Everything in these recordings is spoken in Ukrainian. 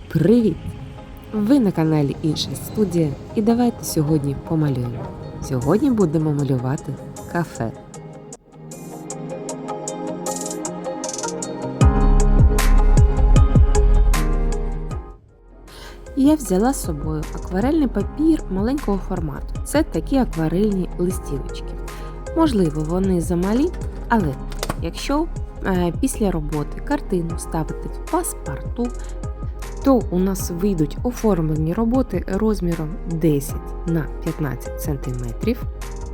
Привіт! Ви на каналі Інша студія і давайте сьогодні помалюємо. Сьогодні будемо малювати кафе. Я взяла з собою акварельний папір маленького формату. Це такі акварельні листівочки. Можливо, вони замалі, але якщо після роботи картину ставити в паспорту, то у нас вийдуть оформлені роботи розміром 10 на 15 см,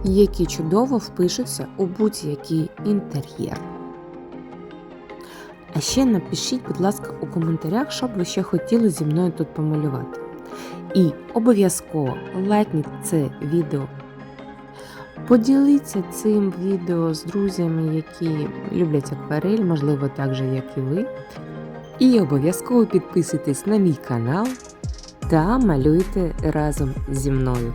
які чудово впишуться у будь-який інтер'єр. А ще напишіть, будь ласка, у коментарях, що б ви ще хотіли зі мною тут помалювати. І обов'язково лайкніть це відео. Поділіться цим відео з друзями, які люблять акварель, можливо, так же, як і ви. І обов'язково підписуйтесь на мій канал та малюйте разом зі мною.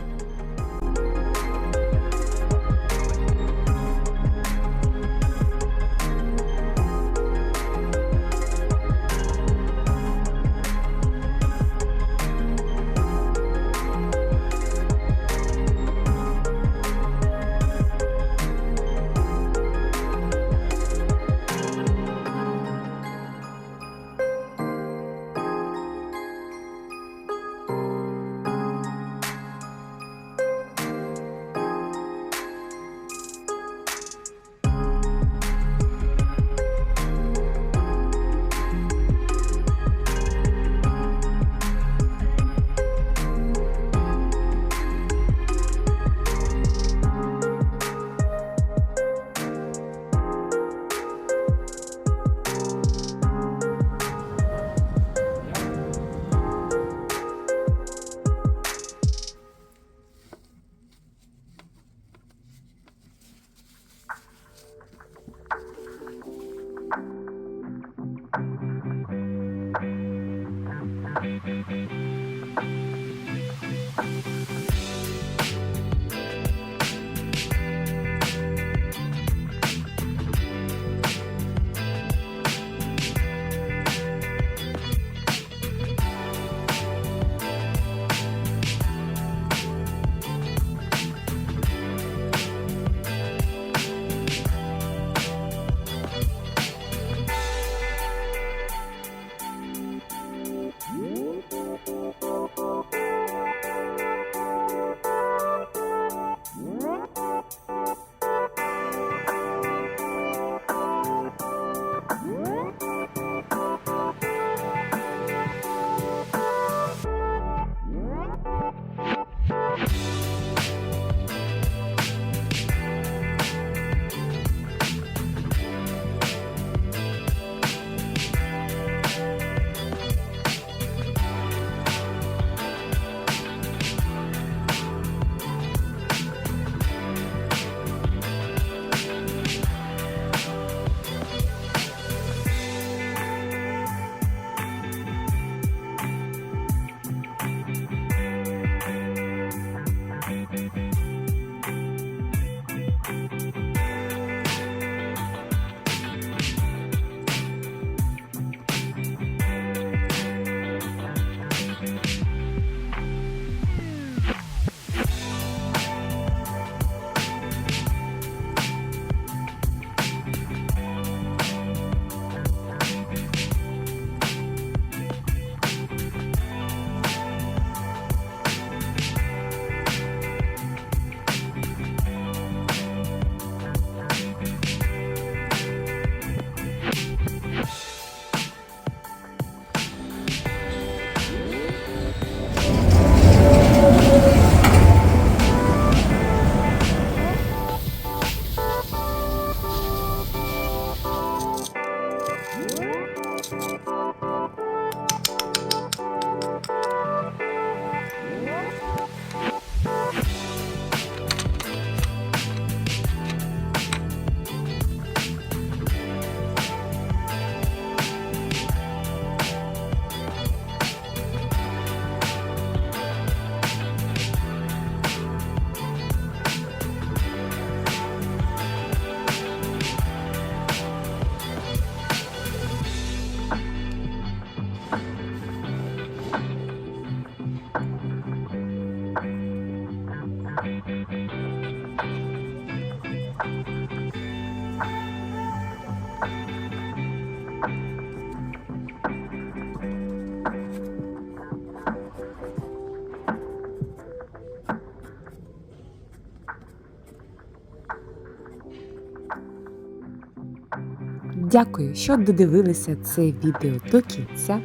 Дякую, що додивилися це відео до кінця.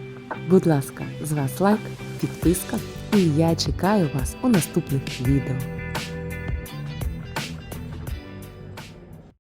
Будь ласка, з вас лайк, підписка, і я чекаю вас у наступних відео.